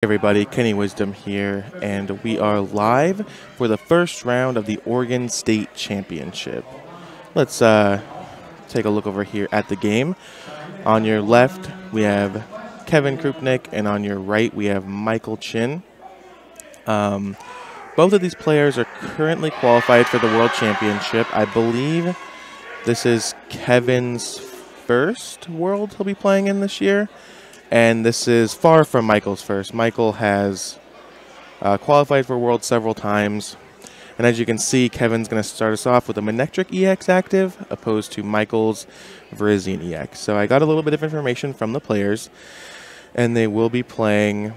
Everybody, Kenny Wisdom here, and we are live for the first round of the Oregon State Championship. Let's take a look over here at the game. On your left, we have Kevin Krupnick, and on your right, we have Michael Chin. Both of these players are currently qualified for the World Championship. I believe this is Kevin's first World he'll be playing in this year. And this is far from Michael's first. Michael has qualified for Worlds several times. And as you can see, Kevin's going to start us off with a Manectric EX active, opposed to Michael's Virizion EX. So I got a little bit of information from the players. And they will be playing...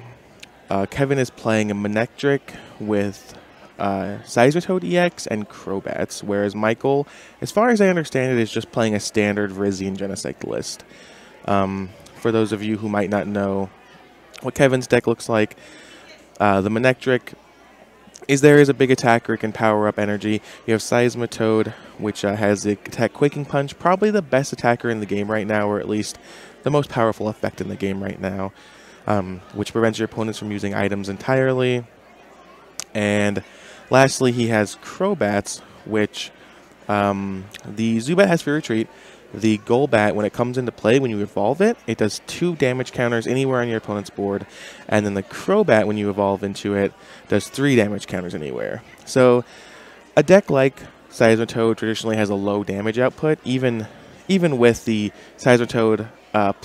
Kevin is playing a Manectric with Seismitoad EX and Crobats. Whereas Michael, as far as I understand it, is just playing a standard Virizion Genesect list. For those of you who might not know what Kevin's deck looks like, the Manectric is a big attacker. It can power up energy. You have Seismitoad, which has the attack Quaking Punch, probably the best attacker in the game right now, or at least the most powerful effect in the game right now, which prevents your opponents from using items entirely. And lastly, he has Crobats, which the Zubat has Free Retreat. The Golbat, when it comes into play, when you evolve it, it does 2 damage counters anywhere on your opponent's board. And then the Crobat, when you evolve into it, does 3 damage counters anywhere. So a deck like Seismitoad traditionally has a low damage output, even with the Seismitoad,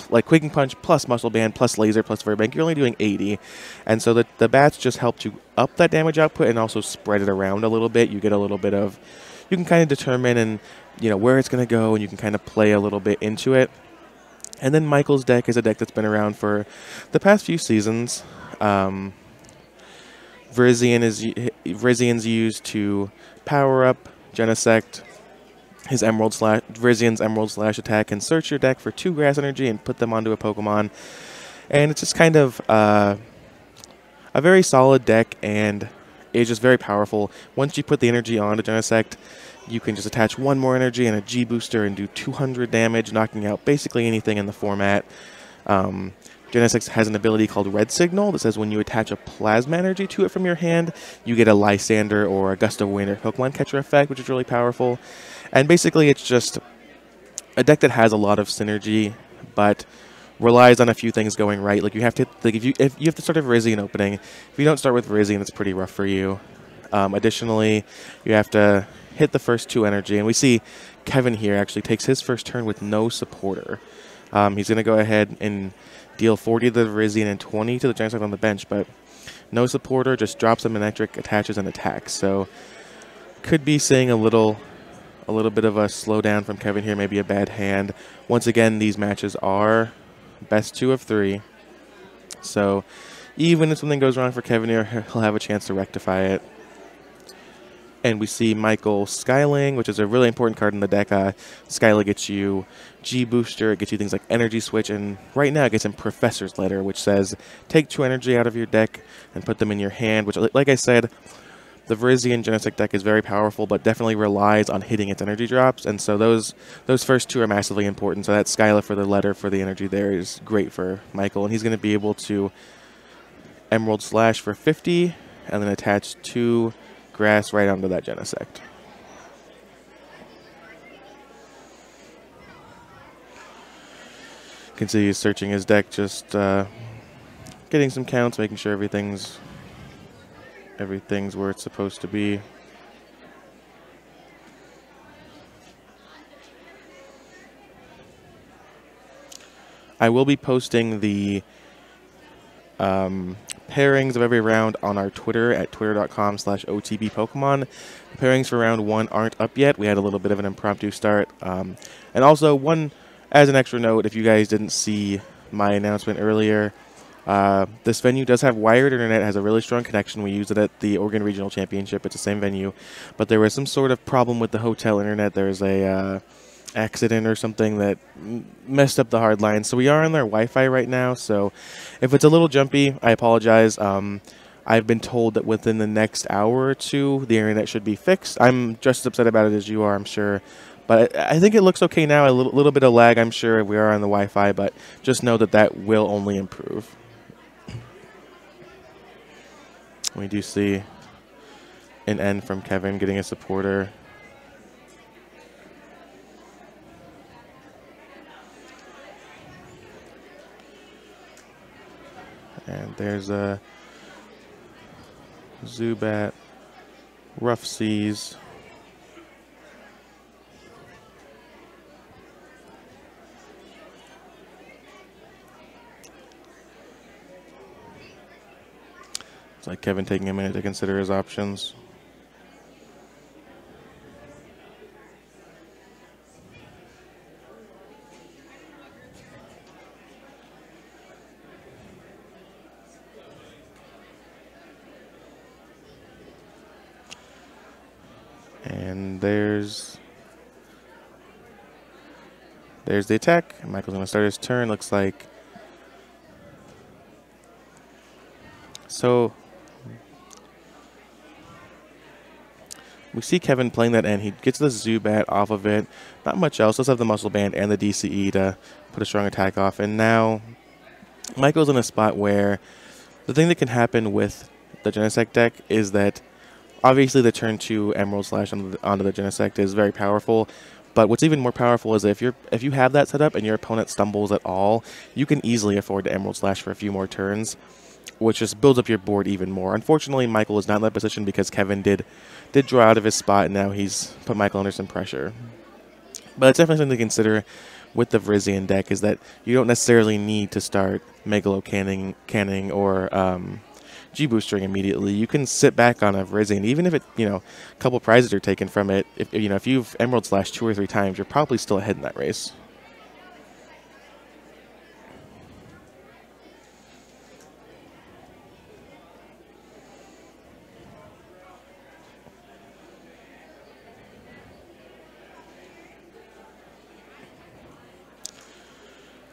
like Quaking Punch plus Muscle Band plus Laser plus Verbank, you're only doing 80. And so the bats just help to up that damage output and also spread it around a little bit. You get a little bit of... You can kind of determine and where it's going to go, and you can kind of play a little bit into it. And then Michael's deck is a deck that's been around for the past few seasons. Virizian's used to power up Genesect. His Virizian's Emerald Slash attack can search your deck for 2 grass energy and put them onto a Pokemon. And it's just kind of a very solid deck, and it's just very powerful. Once you put the energy onto Genesect, you can just attach 1 more energy and a G booster and do 200 damage, knocking out basically anything in the format. Genesect has an ability called Red Signal that says when you attach a Plasma energy to it from your hand, you get a Lysander or a Gust of Wind or Pokemon Catcher effect, which is really powerful. And basically it's just a deck that has a lot of synergy, but relies on a few things going right. Like you have to, if you have to start a Virizion opening, if you don't start with Virizion, it's pretty rough for you. Additionally, you have to hit the first 2 energy, and we see Kevin here actually takes his first turn with no supporter. He's going to go ahead and deal 40 to the Virizion and 20 to the Genesect on the bench, but no supporter, just drops a Manectric, attaches, and attacks. So could be seeing a little bit of a slowdown from Kevin here, maybe a bad hand. Once again, these matches are best 2 of 3. So even if something goes wrong for Kevin here, he'll have a chance to rectify it. And we see Michael Skyling, which is a really important card in the deck. Skyling gets you G Booster, it gets you things like Energy Switch, and right now it gets him Professor's Letter, which says take 2 energy out of your deck and put them in your hand, which, like I said, the Virizion Genesect deck is very powerful, but definitely relies on hitting its energy drops, and so those first 2 are massively important. So that Skyla for the letter for the energy there is great for Michael, and he's going to be able to Emerald Slash for 50, and then attach 2 grass right onto that Genesect. You can see he's searching his deck, just getting some counts, making sure everything's where it's supposed to be. I will be posting the pairings of every round on our Twitter at twitter.com/OTBPokemon. The pairings for round 1 aren't up yet. We had a little bit of an impromptu start. And also, as an extra note, if you guys didn't see my announcement earlier, this venue does have wired internet, has a really strong connection. We use it at the Oregon Regional Championship. It's the same venue. But there was some sort of problem with the hotel internet. There's a accident or something that messed up the hard line. So we are on their Wi-Fi right now. So if it's a little jumpy, I apologize. I've been told that within the next hour or 2, the internet should be fixed. I'm just as upset about it as you are, I'm sure. But I think it looks okay now. A little bit of lag, I'm sure. We are on the Wi-Fi, but just know that that will only improve. We do see an N from Kevin getting a supporter. And there's a Zubat, Rough Seas. It's like Kevin taking a minute to consider his options. And there's the attack. Michael's going to start his turn. Looks like. So we see Kevin playing that N. He gets the Zubat off of it. Not much else. Does have the Muscle Band and the DCE to put a strong attack off. And now Michael's in a spot where the thing that can happen with the Genesect deck is that obviously the turn 2 Emerald Slash onto the Genesect is very powerful. But what's even more powerful is that if you have that set up and your opponent stumbles at all, you can easily afford to Emerald Slash for a few more turns, which just builds up your board even more. Unfortunately, Michael is not in that position because Kevin did draw out of his spot, and now he's put Michael under some pressure. But it's definitely something to consider with the Virizion deck, is that you don't necessarily need to start Megalo canning or G-boostering immediately. You can sit back on a Virizion, even if it, a couple prizes are taken from it. If you've Emerald Slash 2 or 3 times, you're probably still ahead in that race.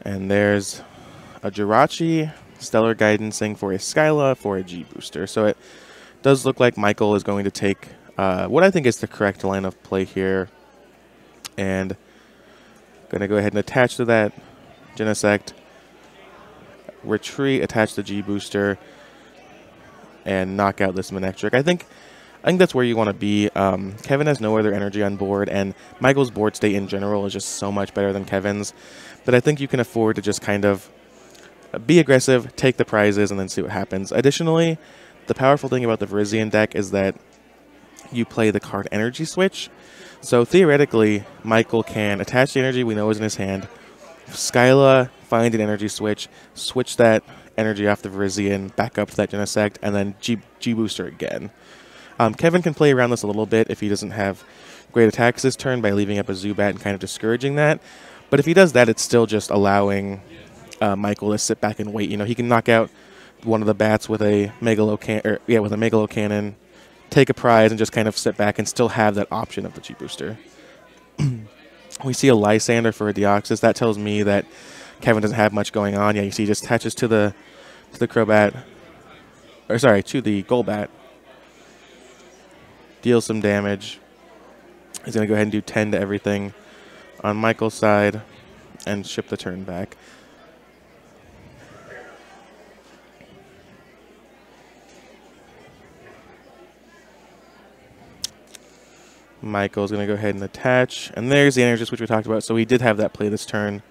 And there's a Jirachi, Stellar Guidancing for a Skyla for a G-Booster. So it does look like Michael is going to take what I think is the correct line of play here. And going to go ahead and attach to that Genesect, retreat, attach the G-Booster, and knock out this Manectric. I think that's where you want to be. Kevin has no other energy on board, and Michael's board state in general is just so much better than Kevin's. But I think you can afford to just kind of be aggressive, take the prizes, and then see what happens. Additionally, the powerful thing about the Virizion deck is that you play the card Energy Switch. So theoretically, Michael can attach the energy we know is in his hand, Skyla, find an Energy Switch, switch that energy off the Virizion, back up to that Genesect, and then G-Booster again. Kevin can play around this a little bit if he doesn't have great attacks this turn by leaving up a Zubat and kind of discouraging that. But if he does that, it's still just allowing Michael to sit back and wait. He can knock out one of the bats with a Megalo Cannon, take a prize, and just kind of sit back and still have that option of the G-Booster. We see a Lysander for a Deoxys. That tells me that Kevin doesn't have much going on. Yeah, you see he just attaches to the Crobat, or sorry, to the Golbat. Deals some damage. He's going to go ahead and do 10 to everything on Michael's side and ship the turn back. Michael's going to go ahead and attach. And there's the energy switch we talked about. So he did have that play this turn.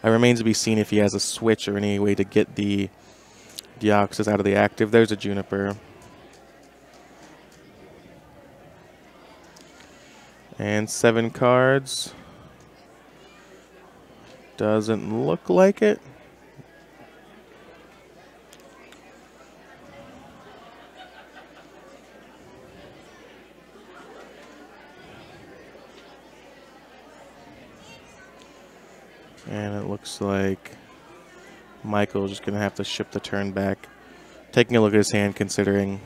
It remains to be seen if he has a switch or any way to get the Deoxys out of the active. There's a Juniper. And 7 cards. Doesn't look like it. And it looks like Michael's just going to have to ship the turn back. Taking a look at his hand, considering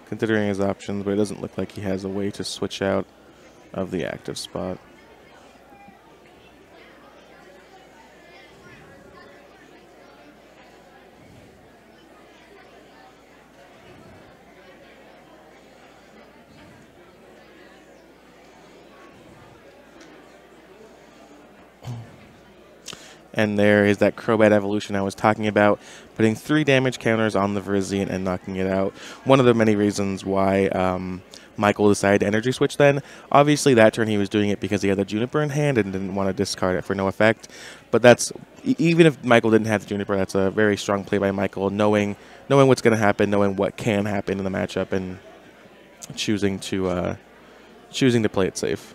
his options, but it doesn't look like he has a way to switch out of the active spot. And there is that Crobat evolution I was talking about, putting 3 damage counters on the Virizion and knocking it out. One of the many reasons why Michael decided to energy switch then. Obviously that turn he was doing it because he had the Juniper in hand and didn't want to discard it for no effect. But that's, even if Michael didn't have the Juniper, that's a very strong play by Michael, knowing what's going to happen, knowing what can happen in the matchup, and choosing to play it safe.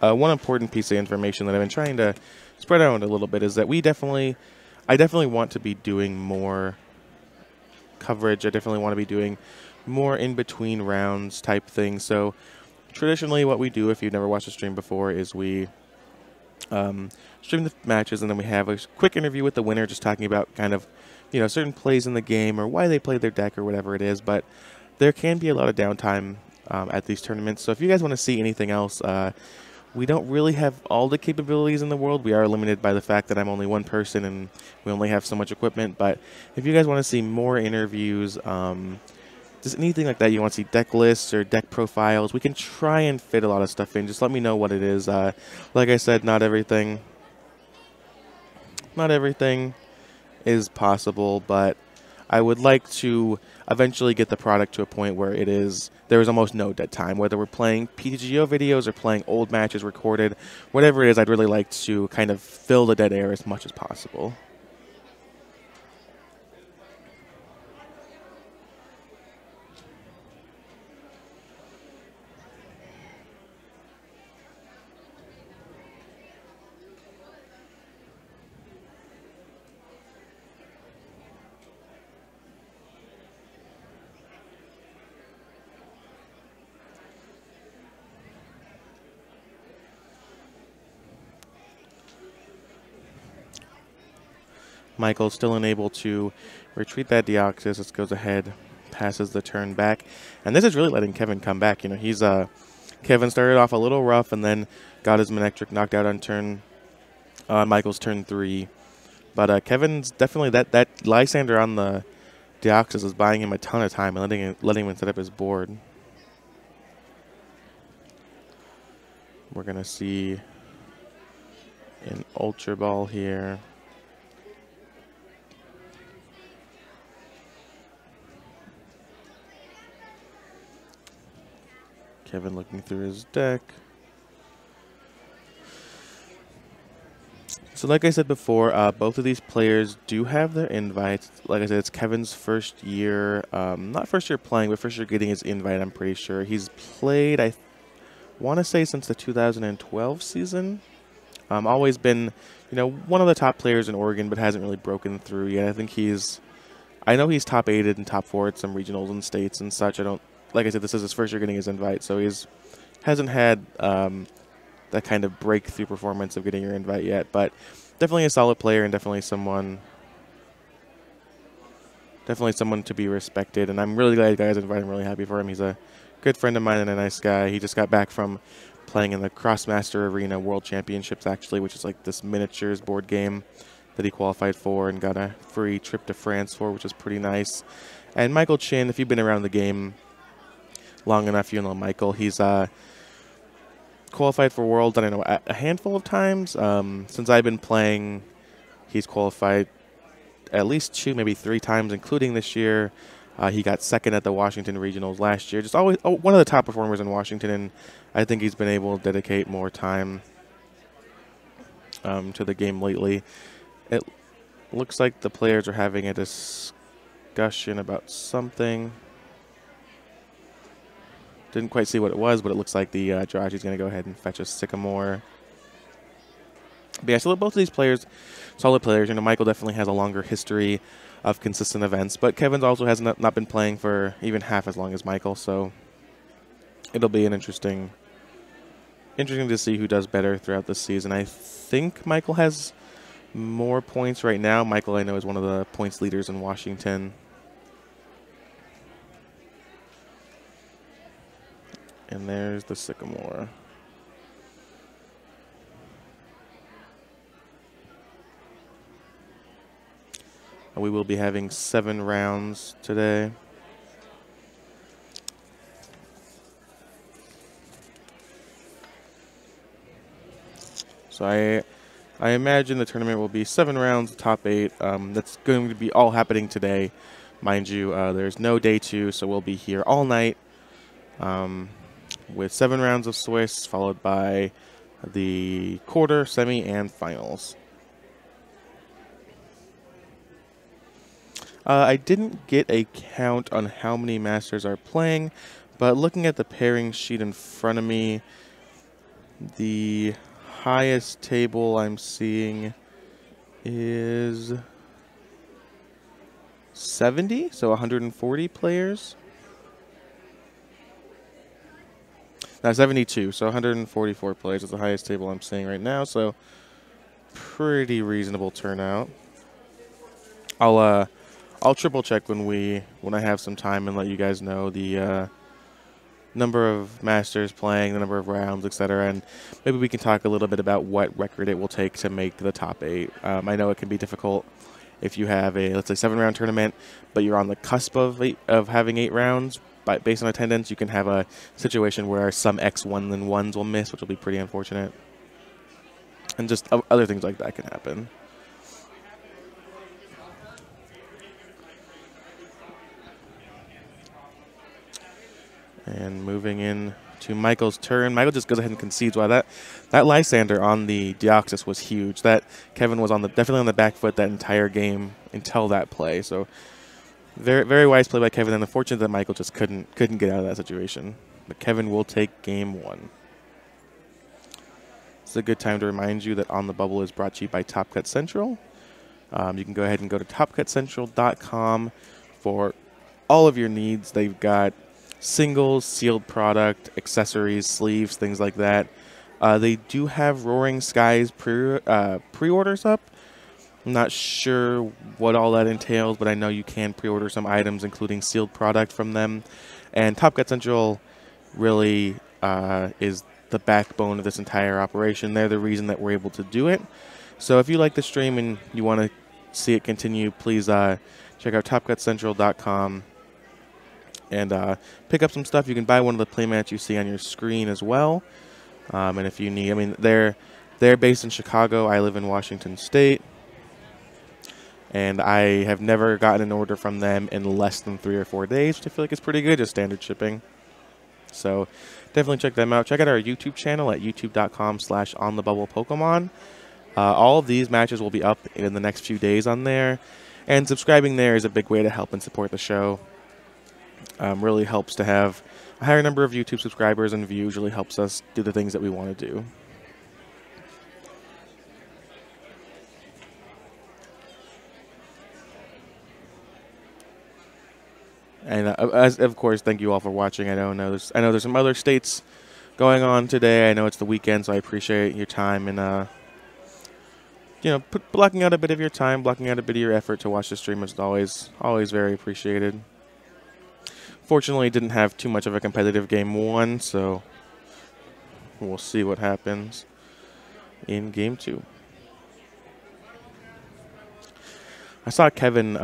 One important piece of information that I've been trying to spread out a little bit is that I definitely want to be doing more coverage. I definitely want to be doing more in-between rounds type things. So traditionally what we do, if you've never watched a stream before, is we stream the matches and then we have a quick interview with the winner, just talking about kind of, certain plays in the game or why they played their deck or whatever it is. But there can be a lot of downtime at these tournaments. So if you guys want to see anything else, we don't really have all the capabilities in the world. We are limited by the fact that I'm only one person and we only have so much equipment. But if you guys want to see more interviews, just anything like that, you want to see deck lists or deck profiles, we can try and fit a lot of stuff in. Just let me know what it is. Like I said, not everything is possible, but I would like to eventually get the product to a point where there is almost no dead time. Whether we're playing PTGO videos or playing old matches recorded, whatever it is, I'd really like to kind of fill the dead air as much as possible. Michael's still unable to retreat that Deoxys. It goes ahead, passes the turn back. And this is really letting Kevin come back. Kevin started off a little rough and then got his Manectric knocked out on Michael's turn 3. But Kevin's definitely, that Lysander on the Deoxys is buying him a ton of time and letting him set up his board. We're going to see an Ultra Ball here. Kevin looking through his deck. So like I said before, both of these players do have their invites. Like I said, it's Kevin's first year, not first year playing, but first year getting his invite, I'm pretty sure. He's played, I want to say, since the 2012 season. Always been, one of the top players in Oregon, but hasn't really broken through yet. I know he's top 8 and top 4 at some regionals and states and such. Like I said, this is his first year getting his invite, so hasn't had that kind of breakthrough performance of getting your invite yet, but definitely a solid player and definitely someone to be respected. And I'm really glad you guys invited him. I'm really happy for him. He's a good friend of mine and a nice guy. He just got back from playing in the Crossmaster Arena World Championships, actually, which is like this miniatures board game that he qualified for and got a free trip to France for, which is pretty nice. And Michael Chin, if you've been around the game long enough, you know Michael. He's qualified for Worlds, I don't know, a handful of times. Since I've been playing, he's qualified at least 2, maybe 3 times, including this year. He got second at the Washington Regionals last year. Just always one of the top performers in Washington, and I think he's been able to dedicate more time to the game lately. It looks like the players are having a discussion about something. Didn't quite see what it was, but it looks like the Jirachi's going to go ahead and fetch a Sycamore. But yeah, so both of these players, solid players. Michael definitely has a longer history of consistent events, but Kevin's also has not been playing for even half as long as Michael, so it'll be an interesting to see who does better throughout the season. I think Michael has more points right now. Michael, I know, is one of the points leaders in Washington. And there's the Sycamore. We will be having 7 rounds today. So I imagine the tournament will be 7 rounds, top 8. That's going to be all happening today. Mind you, there's no day 2, so we'll be here all night with 7 rounds of Swiss, followed by the quarter, semi, and finals. I didn't get a count on how many Masters are playing, but looking at the pairing sheet in front of me, the highest table I'm seeing is 70, so 140 players. Now 72, so 144 players is the highest table I'm seeing right now, so pretty reasonable turnout. I'll triple check when I have some time and let you guys know the number of Masters playing, the number of rounds, etc. And maybe we can talk a little bit about what record it will take to make the top 8. I know it can be difficult if you have a, let's say, 7-round tournament, but you're on the cusp of having 8 rounds. But based on attendance, you can have a situation where some X1 and 1s will miss, which will be pretty unfortunate. And just other things like that can happen. And moving in to Michael's turn. Michael just goes ahead and concedes. Wow, that Lysander on the Deoxys was huge. That Kevin was definitely on the back foot that entire game until that play. So very, very wise play by Kevin, and unfortunate that Michael just couldn't get out of that situation. But Kevin will take game 1. It's a good time to remind you that On the Bubble is brought to you by Top Cut Central. You can go ahead and go to topcutcentral.com for all of your needs. They've got singles, sealed product, accessories, sleeves, things like that. They do have Roaring Skies pre-orders up. I'm not sure what all that entails, but I know you can pre-order some items, including sealed product from them. And Top Cut Central really is the backbone of this entire operation. They're the reason that we're able to do it. So if you like the stream and you want to see it continue, please check out topcutcentral.com and pick up some stuff. You can buy one of the playmats you see on your screen as well. And if you need, I mean, they're based in Chicago. I live in Washington State. And I have never gotten an order from them in less than 3 or 4 days, which I feel like is pretty good, just standard shipping. So definitely check them out. Check out our YouTube channel at youtube.com/onthebubblepokemon. All of these matches will be up in the next few days on there. And subscribing there is a big way to help and support the show. Really helps to have a higher number of YouTube subscribers and views. Really helps us do the things that we want to do. And of course, thank you all for watching. I know there's some other states going on today. I know it's the weekend, so I appreciate your time and blocking out a bit of your time, blocking out a bit of your effort to watch the stream is always very appreciated. Fortunately, didn't have too much of a competitive game 1, so we'll see what happens in game 2. I saw Kevin,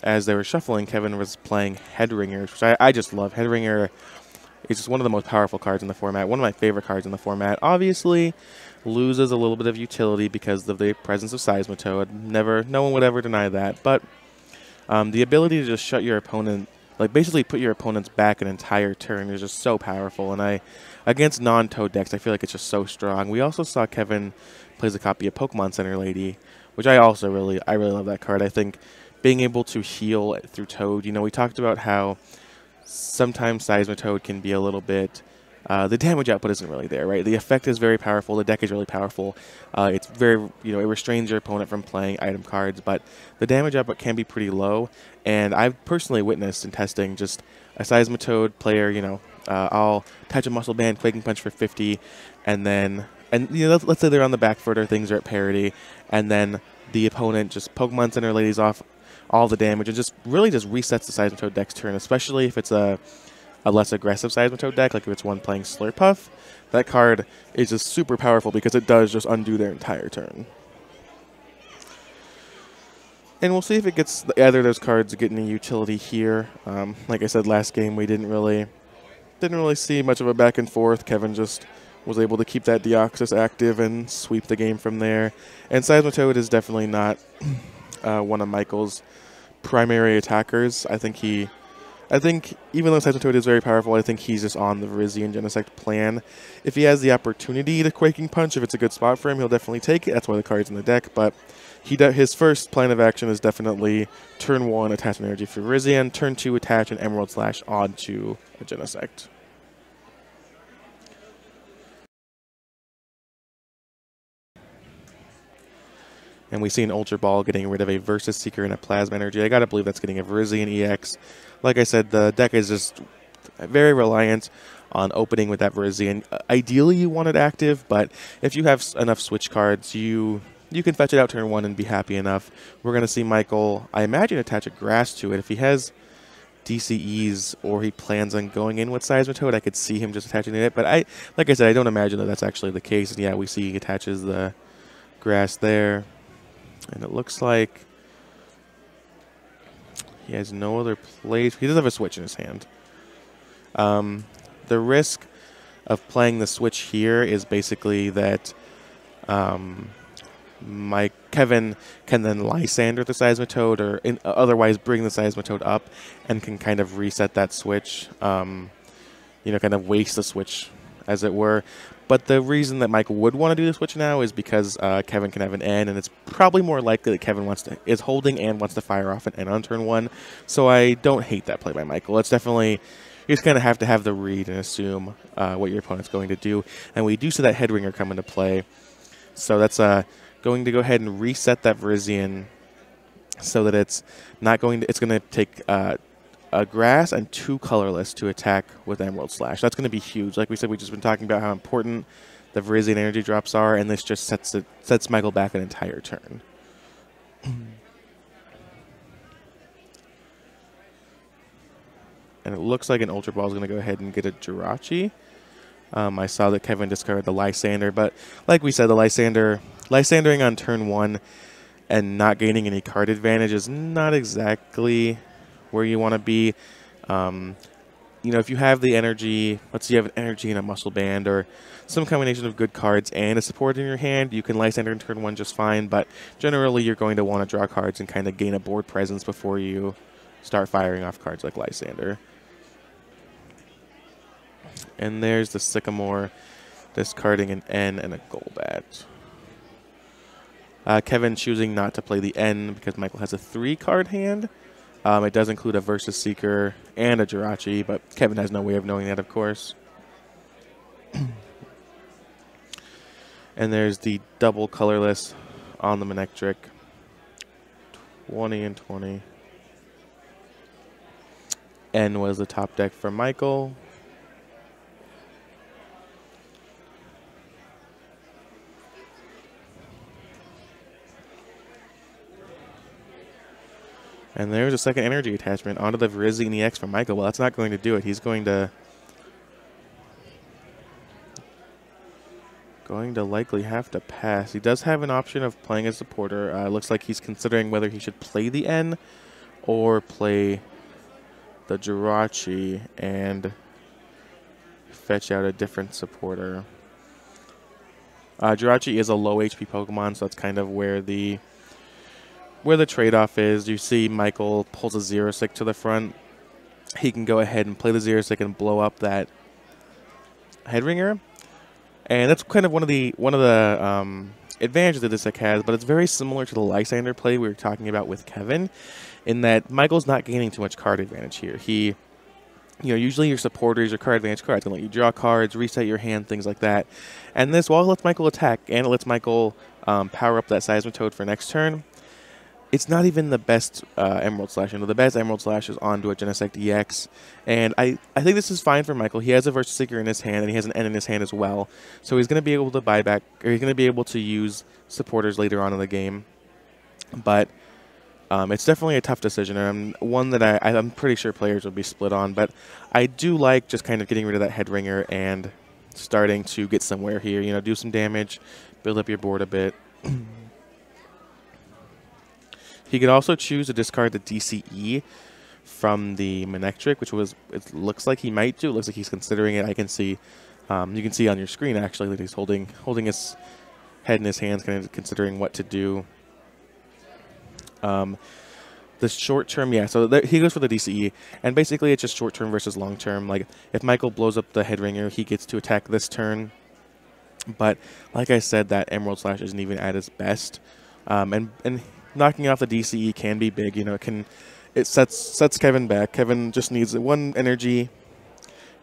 as they were shuffling, Kevin was playing Headringers, which I just love. Headringer is just one of the most powerful cards in the format, one of my favorite cards in the format. Obviously, loses a little bit of utility because of the presence of Seismitoad. No one would ever deny that. But the ability to just shut your opponent, like basically put your opponent's back an entire turn, is just so powerful. And against non-Toad decks, I feel like it's just so strong. We also saw Kevin plays a copy of Pokemon Center Lady, which I really love that card. I think being able to heal through Toad, we talked about how sometimes Seismitoad can be a little bit, the damage output isn't really there, right? The effect is very powerful, the deck is really powerful. It's very, it restrains your opponent from playing item cards, but the damage output can be pretty low. And I've personally witnessed in testing just a Seismitoad player, I'll attach a Muscle Band, Quaking Punch for 50, and let's say they're on the back foot or things are at parity, and then the opponent just Pokemon Center Ladies off all the damage and just really just resets the Seismitoad deck's turn, especially if it's a less aggressive Seismitoad deck, like if it's one playing Slurpuff. That card is just super powerful because it does just undo their entire turn. And we'll see if it gets either of those cards get any utility here. Like I said last game, we didn't really see much of a back and forth. Kevin just was able to keep that Deoxys active and sweep the game from there. And Seismitoad is definitely not one of Michael's primary attackers. I think even though Seismitoad is very powerful, I think he's just on the Virizion Genesect plan. If he has the opportunity to Quaking Punch, if it's a good spot for him, he'll definitely take it. That's why the card's in the deck. But his first plan of action is definitely turn 1, attach an energy for Virizion, turn 2, attach an Emerald Slash onto a Genesect. And we see an Ultra Ball getting rid of a Versus Seeker and a Plasma Energy. I gotta believe that's getting a Virizion EX. Like I said, the deck is just very reliant on opening with that Virizion. Ideally, you want it active, but if you have enough switch cards, you can fetch it out turn 1 and be happy enough. We're gonna see Michael, I imagine, attach a Grass to it. If he has DCEs or he plans on going in with Seismitoad, I could see him just attaching it. But like I said, I don't imagine that that's actually the case. And yeah, we see he attaches the Grass there. And it looks like he has no other plays. He does have a switch in his hand. The risk of playing the switch here is basically that Kevin can then Lysander the Seismitoad or otherwise bring the Seismitoad up and can kind of reset that switch, kind of waste the switch, as it were. But the reason that Mike would want to do the switch now is because Kevin can have an N, and it's probably more likely that Kevin is holding and wants to fire off an N on turn 1. So I don't hate that play by Michael. It's definitely, you just kind of have to have the read and assume what your opponent's going to do. And we do see that Headringer come into play. So that's going to go ahead and reset that Virizion so that it's going to take a Grass and 2 colorless to attack with Emerald Slash. That's going to be huge. Like we said, we've just been talking about how important the Virizion energy drops are, and this just sets Michael back an entire turn. And it looks like an Ultra Ball is going to go ahead and get a Jirachi. I saw that Kevin discarded the Lysander, but like we said, the Lysandering on turn 1 and not gaining any card advantage is not exactly where you want to be. If you have the energy, let's say you have an energy and a muscle band or some combination of good cards and a support in your hand, you can Lysander in turn 1 just fine, but generally you're going to want to draw cards and kind of gain a board presence before you start firing off cards like Lysander. And there's the Sycamore discarding an N and a Golbat. Kevin choosing not to play the N because Michael has a 3-card hand. It does include a Versus Seeker and a Jirachi, but Kevin has no way of knowing that, of course. And there's the double colorless on the Manectric. 20 and 20. N was the top deck for Michael. And there's a second energy attachment onto the Virizion EX from Michael. Well, that's not going to do it. He's going to likely have to pass. He does have an option of playing a supporter. Looks like he's considering whether he should play the N or play the Jirachi and fetch out a different supporter. Jirachi is a low HP Pokemon, so that's kind of where the trade-off is. You see Michael pulls a Zero Stick to the front. He can go ahead and play the Zero Stick and blow up that Headringer. And that's kind of one of the advantages that this deck has, but it's very similar to the Lysander play we were talking about with Kevin, in that Michael's not gaining too much card advantage here. Usually your supporters, your card advantage cards can let you draw cards, reset your hand, things like that. And this, while it lets Michael attack and it lets Michael power up that Seismitoad for next turn, it's not even the best Emerald Slash. The best Emerald Slash is onto a Genesect EX. And I think this is fine for Michael. He has a Versus Seeker in his hand, and he has an N in his hand as well. So he's going to be able to buy back, or he's going to be able to use supporters later on in the game. But it's definitely a tough decision, and one that I'm pretty sure players will be split on. But I do like just kind of getting rid of that Headringer and starting to get somewhere here. Do some damage, build up your board a bit. He could also choose to discard the DCE from the Manectric, which it looks like he might do. It looks like he's considering it. I can see, you can see on your screen actually that he's holding his head in his hands, kind of considering what to do. The short term, yeah, so he goes for the DCE, and basically it's just short term versus long term. Like, if Michael blows up the Headringer, he gets to attack this turn. But, like I said, that Emerald Slash isn't even at its best. And knocking off the DCE can be big, you know, it sets Kevin back. Kevin just needs 1 energy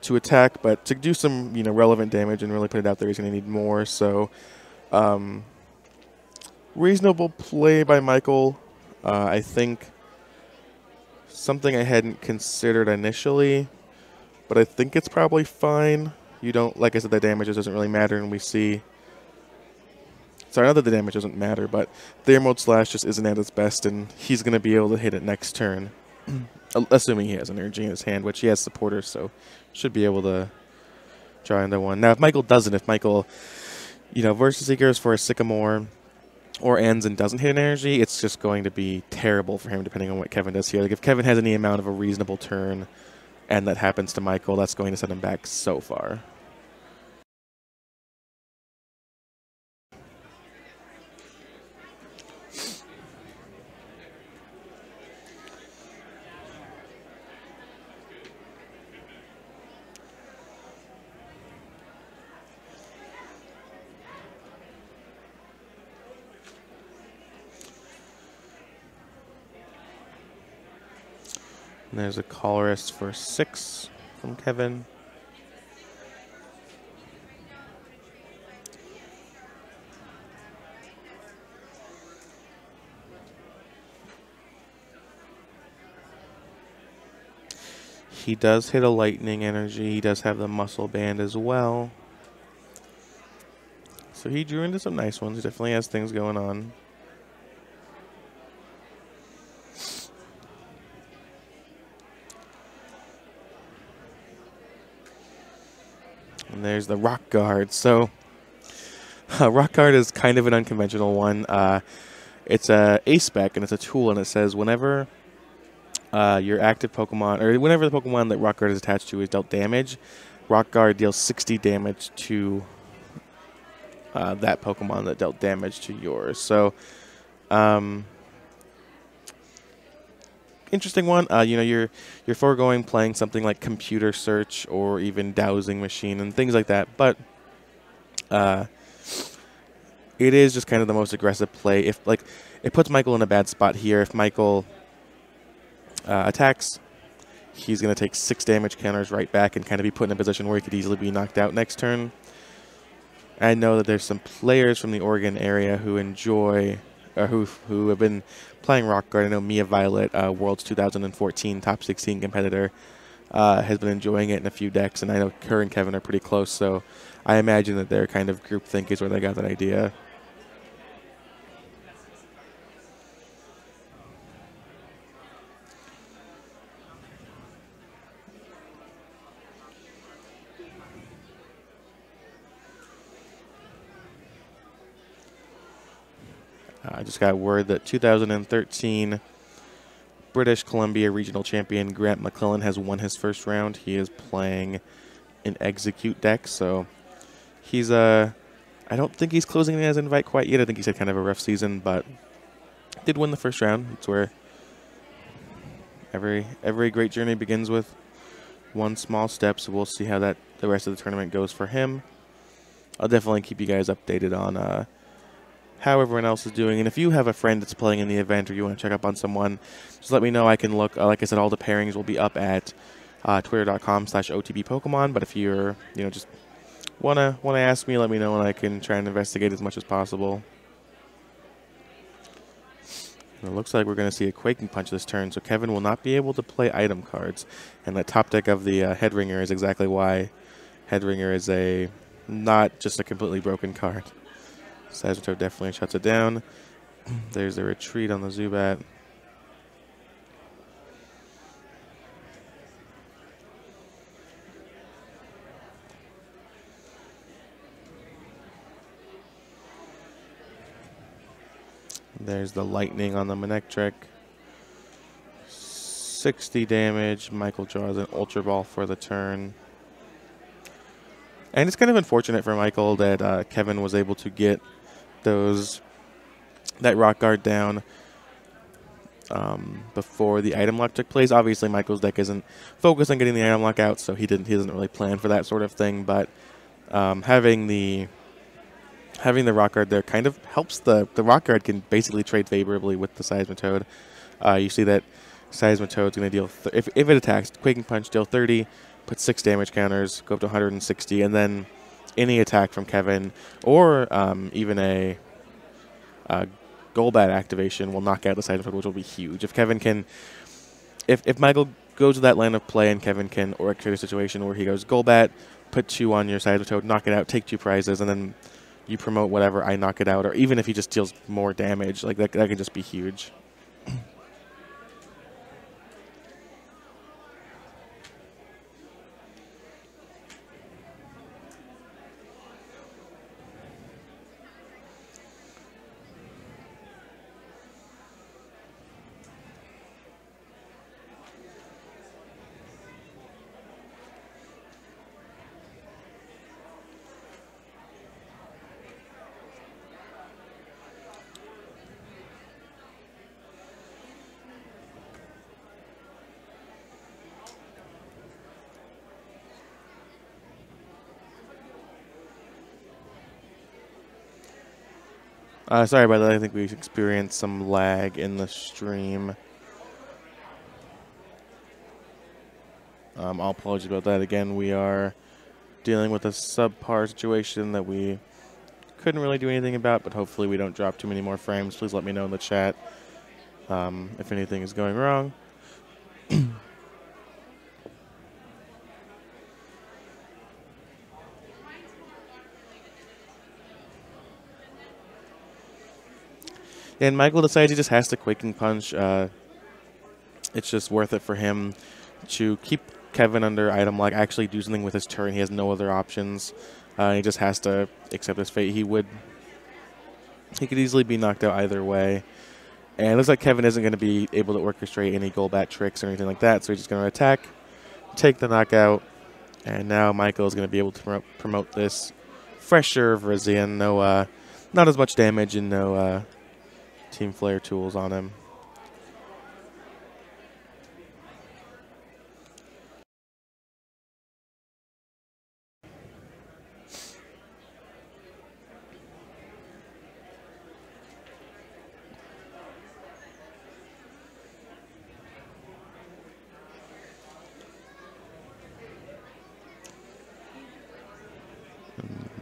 to attack, but to do some, you know, relevant damage and really put it out there, he's going to need more. So, reasonable play by Michael. I think something I hadn't considered initially, but I think it's probably fine. You don't, like I said, the damage doesn't really matter, and we see. Sorry, not that the damage doesn't matter, but the Emerald Slash just isn't at its best, and he's going to be able to hit it next turn, assuming he has energy in his hand, which he has supporters, so should be able to draw into one. Now, if Michael doesn't, you know, versus he goes for a Sycamore or ends and doesn't hit an energy, it's just going to be terrible for him depending on what Kevin does here. Like, if Kevin has any amount of a reasonable turn and that happens to Michael, that's going to set him back so far. And there's a Colorist for 6 from Kevin. He does hit a lightning energy. He does have the muscle band as well. So he drew into some nice ones. He definitely has things going on. And there's the Rock Guard. So, Rock Guard is kind of an unconventional one. It's a spec, and it's a tool, and it says whenever your active Pokemon, or whenever the Pokemon that Rock Guard is attached to is dealt damage, Rock Guard deals 60 damage to that Pokemon that dealt damage to yours. So, interesting one. You know, you're foregoing playing something like Computer Search or even Dowsing Machine and things like that, but it is just kind of the most aggressive play. If, like, it puts Michael in a bad spot here. If Michael attacks, he's going to take 6 damage counters right back and kind of be put in a position where he could easily be knocked out next turn. I know that there's some players from the Oregon area who enjoy, who have been playing Rock Guard. I know Mia Violet, Worlds 2014 top 16 competitor, has been enjoying it in a few decks, and I know her and Kevin are pretty close, so I imagine that their kind of groupthink is where they got that idea. I just got word that 2013 British Columbia regional champion Grant McClellan has won his first round. He is playing an Execute deck, so he's I don't think he's closing in his invite quite yet. I think he's had kind of a rough season, but did win the first round. It's where every great journey begins with one small step, so we'll see how the rest of the tournament goes for him. I'll definitely keep you guys updated on how everyone else is doing. And if you have a friend that's playing in the event or you want to check up on someone, just let me know. I can look. Like I said, all the pairings will be up at twitter.com/OTBPokemon. But if you're, just wanna ask me, let me know, and I can try and investigate as much as possible. And it looks like we're going to see a Quaking Punch this turn, so Kevin will not be able to play item cards. And the top deck of the Headringer is exactly why Headringer is not just a completely broken card. Sazerato definitely shuts it down. There's the retreat on the Zubat. There's the lightning on the Manectric. 60 damage. Michael draws an Ultra Ball for the turn. And it's kind of unfortunate for Michael that Kevin was able to get that Rock Guard down before the item lock took place. Obviously, Michael's deck isn't focused on getting the item lock out, so he doesn't really plan for that sort of thing. But having the Rock Guard there kind of helps. The Rock Guard can basically trade favorably with the Seismitoad. You see that Seismitoad's going to deal, if it attacks, Quaking Punch, deal 30, put 6 damage counters, go up to 160, and then any attack from Kevin or even a Golbat activation will knock out the Seismitoad, which will be huge. If Kevin can, if Michael goes to that line of play and Kevin can orchestrate a situation where he goes Golbat, put 2 on your Seismitoad, knock it out, take 2 prizes, and then you promote whatever, I knock it out, or even if he just deals more damage, like that can just be huge. Sorry about that. I think we experienced some lag in the stream. I'll apologize about that. Again, we are dealing with a subpar situation that we couldn't really do anything about, but hopefully we don't drop too many more frames. Please let me know in the chat if anything is going wrong. And Michael decides he just has to Quaking Punch. It's just worth it for him to keep Kevin under item lock, actually do something with his turn. He has no other options. He just has to accept his fate. He could easily be knocked out either way. And it looks like Kevin isn't going to be able to orchestrate any Golbat tricks or anything like that, so he's just going to attack, take the knockout, and now Michael is going to be able to promote this fresher Virizion. No, not as much damage and no Team Flare tools on him.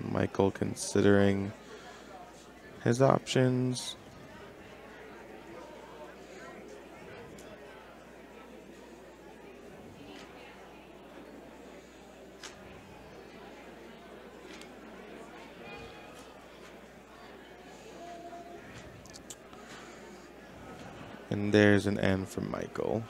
Michael considering his options. And there's an N from Michael.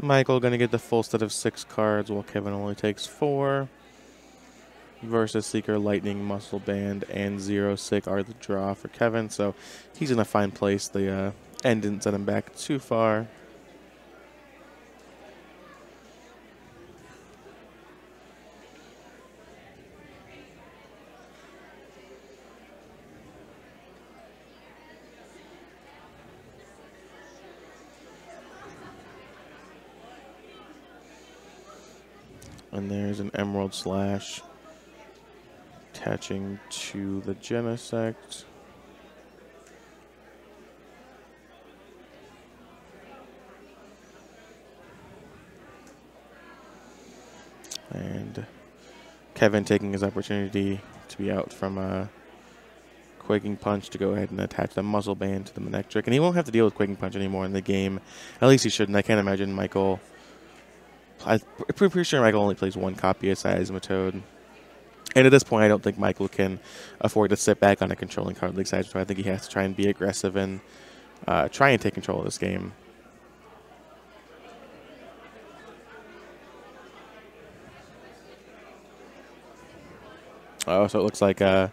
Michael going to get the full set of 6 cards while Kevin only takes 4. Versus Seeker, Lightning, Muscle Band, and Zero Sick are the draw for Kevin, so he's in a fine place. The end didn't set him back too far. And there's an Emerald Slash attaching to the Genesect. And Kevin taking his opportunity to be out from a Quaking Punch to go ahead and attach the Muzzle Band to the Manectric. And he won't have to deal with Quaking Punch anymore in the game. At least he shouldn't. I can't imagine Michael... I'm pretty sure Michael only plays 1 copy of Seismitoad. And at this point, I don't think Michael can afford to sit back on a controlling card league side, so I think he has to try and be aggressive and try and take control of this game. Oh, so it looks like yeah,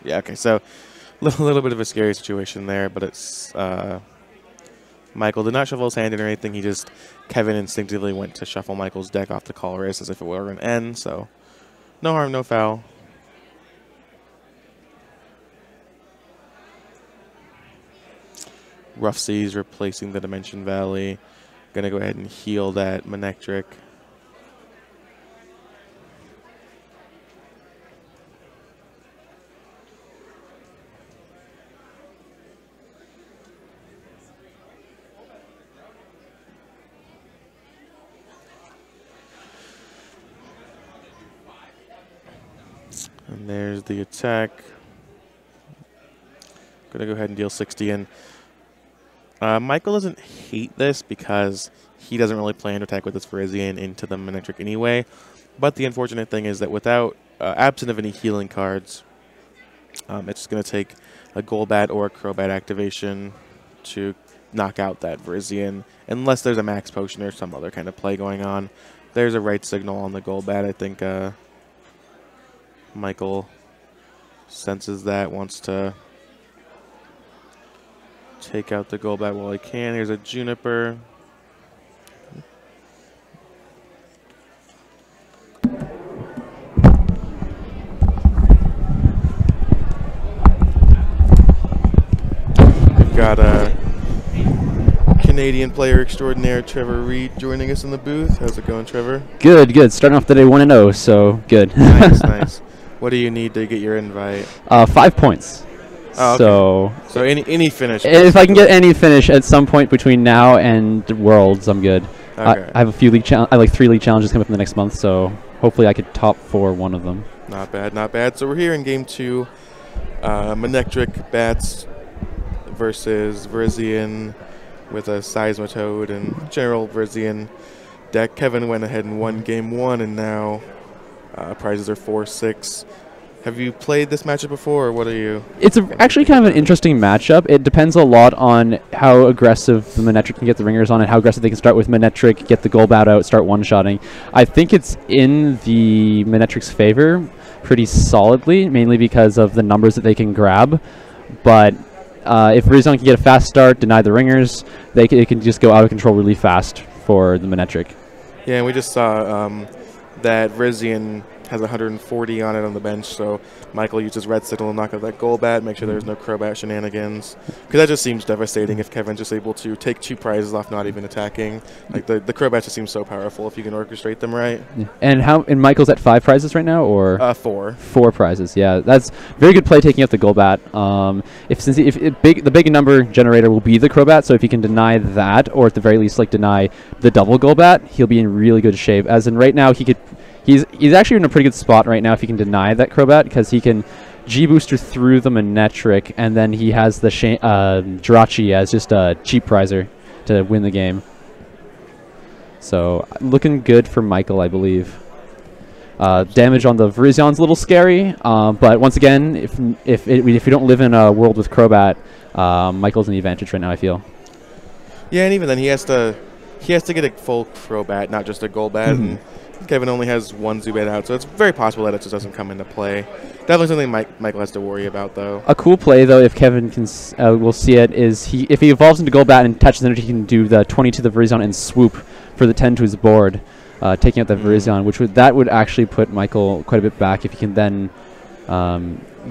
okay, so a little bit of a scary situation there, but it's Michael did not shuffle his hand in or anything. He just, Kevin instinctively went to shuffle Michael's deck off the call race as if it were an N, so no harm, no foul. Rough Seas replacing the Dimension Valley. Gonna go ahead and heal that Manectric. And there's the attack. Gonna go ahead and deal 60 in. Michael doesn't hate this because he doesn't really plan to attack with this Virizion into the Manectric anyway. But the unfortunate thing is that without, absent of any healing cards, it's just going to take a Golbat or a Crobat activation to knock out that Virizion, unless there's a Max Potion or some other kind of play going on. There's a right signal on the Golbat. I think Michael senses that, wants to take out the Golbat while he can. Here's a Juniper. We've got a Canadian player extraordinaire, Trevor Reed, joining us in the booth. How's it going, Trevor? Good, good. Starting off the day 1-0, so good. Nice, nice. What do you need to get your invite? 5 points. Oh, okay. So any finish. If I can get any finish at some point between now and Worlds, I'm good. Okay. I have a few league I have like 3 league challenges coming up in the next month, so hopefully I could top 4 one of them. Not bad, not bad. So we're here in game 2. Manectric Bats versus Virizion with a Seismitoad and general Virizion deck. Kevin went ahead and won game 1, and now prizes are 4-6. Have you played this matchup before, or what are you? It's actually kind of an interesting matchup. It depends a lot on how aggressive the Manectric can get the ringers on and how aggressive they can start with Manectric, get the Golbat out, start one-shotting. I think it's in the Manetric's favor pretty solidly, mainly because of the numbers that they can grab. But if Virizion can get a fast start, deny the ringers, it can just go out of control really fast for the Manectric. Yeah, and we just saw that Virizion has 140 on it on the bench, so Michael uses Red Signal to knock out that Golbat, make sure there's no Crobat shenanigans. Because that just seems devastating if Kevin's just able to take 2 prizes off not even attacking. Like, the Crobat just seems so powerful if you can orchestrate them right. Yeah. And Michael's at 5 prizes right now, or? 4. 4 prizes, yeah. That's very good play taking out the Golbat. The big number generator will be the Crobat, so if he can deny that, or at the very least like deny the double Golbat, he'll be in really good shape. As in right now, he's actually in a pretty good spot right now if he can deny that Crobat, because he can G-Booster through the Manectric, and then he has the Jirachi as just a cheap prizer to win the game. So looking good for Michael, I believe. Damage on the Virizion's a little scary, but once again, if you don't live in a world with Crobat, Michael's in the advantage right now, I feel. Yeah, and even then he has to get a full Crobat, not just a Golbat. And Kevin only has 1 Zubat out, so it's very possible that it just doesn't come into play. Definitely something Michael has to worry about, though. A cool play, though, if Kevin can, will see it, is if he evolves into Golbat and touches energy, he can do the 20 to the Virizion and swoop for the 10 to his board, taking out the Virizion, that would actually put Michael quite a bit back if he can then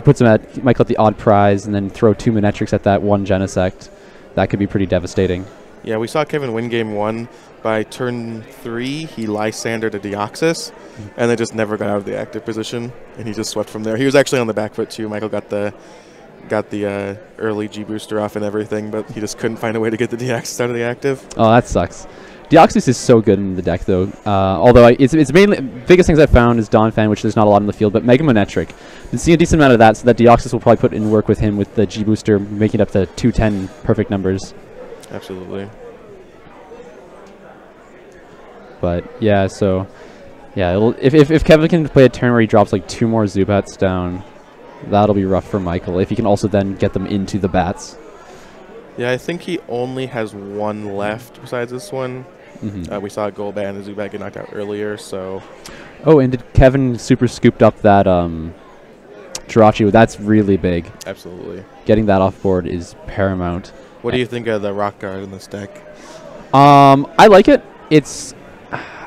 puts Michael at the odd prize and then throw 2 Manetrics at that 1 Genesect. That could be pretty devastating. Yeah, we saw Kevin win game 1. By turn 3, he Lysandered a Deoxys, and then just never got out of the active position, and he just swept from there. He was actually on the back foot too. Michael got the early G-Booster off and everything, but he just couldn't find a way to get the Deoxys out of the active. Oh, that sucks. Deoxys is so good in the deck, though. Although it's mainly biggest things I've found is Donphan, which there's not a lot in the field, but Mega Manectric. Been seeing a decent amount of that, so that Deoxys will probably put in work with him with the G-Booster, making it up to 210 perfect numbers. Absolutely. But yeah, so yeah, if Kevin can play a turn where he drops like 2 more Zubats down, that'll be rough for Michael. If he can also then get them into the bats. Yeah, I think he only has 1 left besides this one. We saw a Golbat and a Zubat get knocked out earlier, so... Oh, and did Kevin super scooped up that Jirachi? That's really big. Absolutely. Getting that off board is paramount. What do you think of the Rock Guard in this deck? I like it.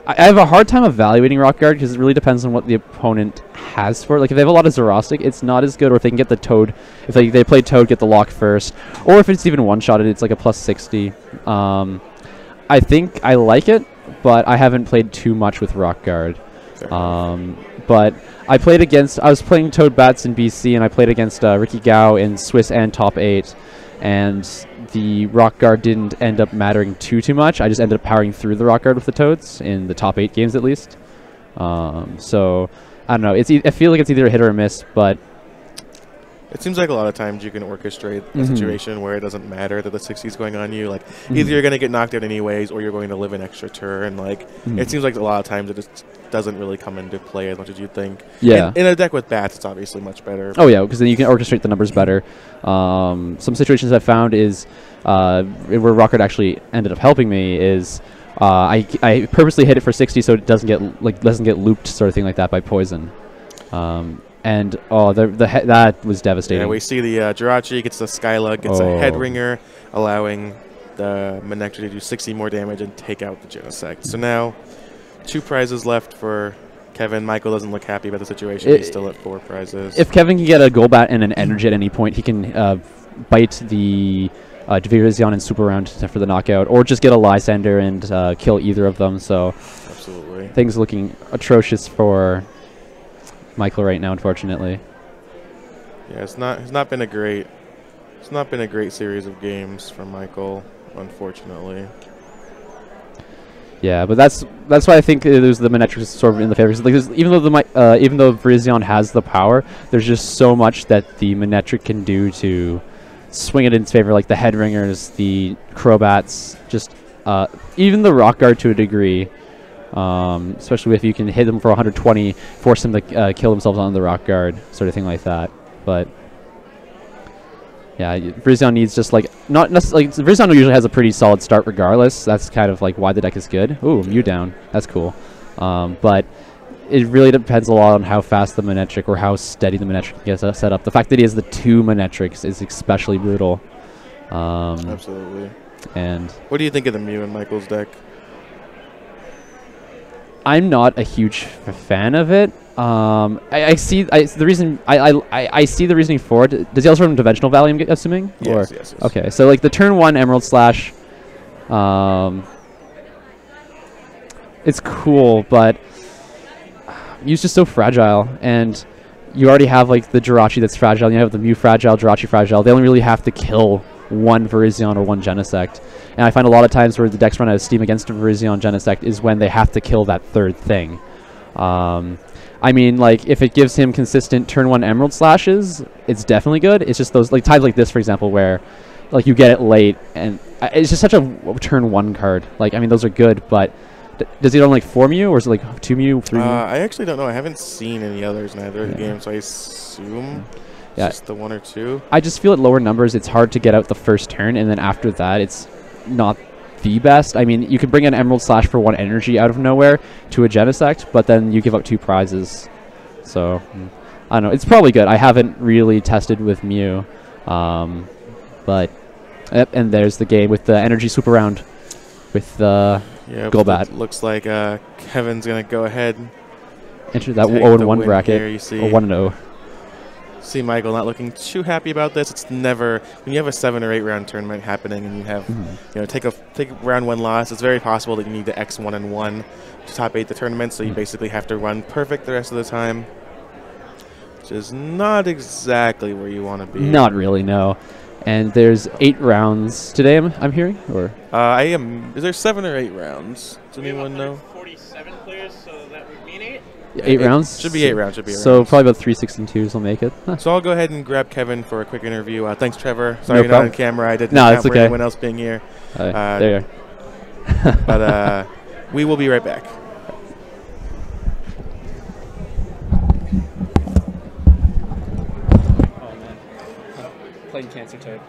I have a hard time evaluating Rock Guard because it really depends on what the opponent has for it. Like, if they have a lot of Xerostic, it's not as good. Or if they can get the Toad, if they play Toad, get the lock first. Or if it's even one-shotted, it's like a plus 60. I think I like it, but I haven't played too much with Rock Guard. But I was playing Toad Bats in BC, and I played against Ricky Gao in Swiss and Top 8. And the Rock Guard didn't end up mattering too much. I just ended up powering through the Rock Guard with the Toads in the top 8 games at least. So I don't know. I feel like it's either a hit or a miss, but it seems like a lot of times you can orchestrate a situation where it doesn't matter that the 60 is going on you. Like either you're going to get knocked out anyways, or you're going to live an extra turn. Like it seems like a lot of times it just doesn't really come into play as much as you think. Yeah. In a deck with bats, it's obviously much better. Oh yeah, because then you can orchestrate the numbers better. Some situations I've found is where Rock Guard actually ended up helping me is I purposely hit it for 60 so it doesn't get looped, sort of thing like that, by poison. And that was devastating. Yeah, we see the Jirachi gets the Skylug, gets a Head Ringer, allowing the Manectric to do 60 more damage and take out the Genesect. So now 2 prizes left for Kevin. Michael doesn't look happy about the situation. He's still at 4 prizes. If Kevin can get a Golbat and an Energy at any point, he can bite the Virizion and Super Round for the knockout, or just get a Lysandre and kill either of them. So absolutely, things looking atrocious for Michael right now, unfortunately. Yeah, it's not been a great series of games for Michael, unfortunately. Yeah, but that's why I think there's the Manectric is sort of in the favor. Like, even though Virizion has the power, there's just so much that the Manectric can do to swing it in its favor, like the Head Ringers, the Crobats, just even the Rock Guard to a degree. Especially if you can hit them for 120, force them to kill themselves on the Rock Guard, sort of thing like that. But yeah, Virizion needs just like Virizion usually has a pretty solid start regardless. That's kind of like why the deck is good. Ooh, Mew down. That's cool. But it really depends a lot on how fast the Manectric or how steady the Manectric gets set up. The fact that he has the 2 Manectrics is especially brutal. Absolutely. And what do you think of the Mew in Michael's deck? I'm not a huge fan of it. I see the reasoning for it. Does he also run Dimensional Valley, I'm assuming? Yes. Okay, so like the turn 1 Emerald Slash, it's cool, but Mew's just so fragile, and you already have like the Jirachi that's fragile, and you have the Mew fragile, Jirachi fragile. They only really have to kill 1 Virizion or 1 Genesect. And I find a lot of times where the decks run out of steam against a Virizion Genesect is when they have to kill that 3rd thing. I mean, like, if it gives him consistent turn 1 Emerald Slashes, it's definitely good. It's just those, like, times like this, for example, where, like, you get it late, and it's just such a turn 1 card. Like, I mean, those are good, but does he run, like, 4 Mew, or is it, like, 2 Mew, 3 Mew? I actually don't know. I haven't seen any others in either game, so I assume just the 1 or 2. I just feel at lower numbers, it's hard to get out the first turn, and then after that, it's not the best. I mean, you can bring an Emerald Slash for 1 energy out of nowhere to a Genesect, but then you give up 2 prizes. So, I don't know. It's probably good. I haven't really tested with Mew. But, yep, and there's the game with the energy swoop around with the Golbat. Looks like Kevin's going to go ahead. Enter that 0-1 bracket. Here, you see. Or 1-0. See Michael not looking too happy about this. It's never, when you have a 7 or 8 round tournament happening and you have, take a round 1 loss, it's very possible that you need to X 1 and 1 to top 8 the tournament, so you basically have to run perfect the rest of the time, which is not exactly where you want to be. Not really, no. And there's 8 rounds today, I'm hearing? Or is there 7 or 8 rounds? Does anyone know? 47 players, so that would mean 8. 8 rounds? Should be 8 rounds. So probably about 362s will make it. Huh. So I'll go ahead and grab Kevin for a quick interview. Thanks, Trevor. Sorry No you're problem. not on camera. I didn't No, account it's for okay. anyone else being here. There you are. But We will be right back. Oh man, playing Cancer Toad.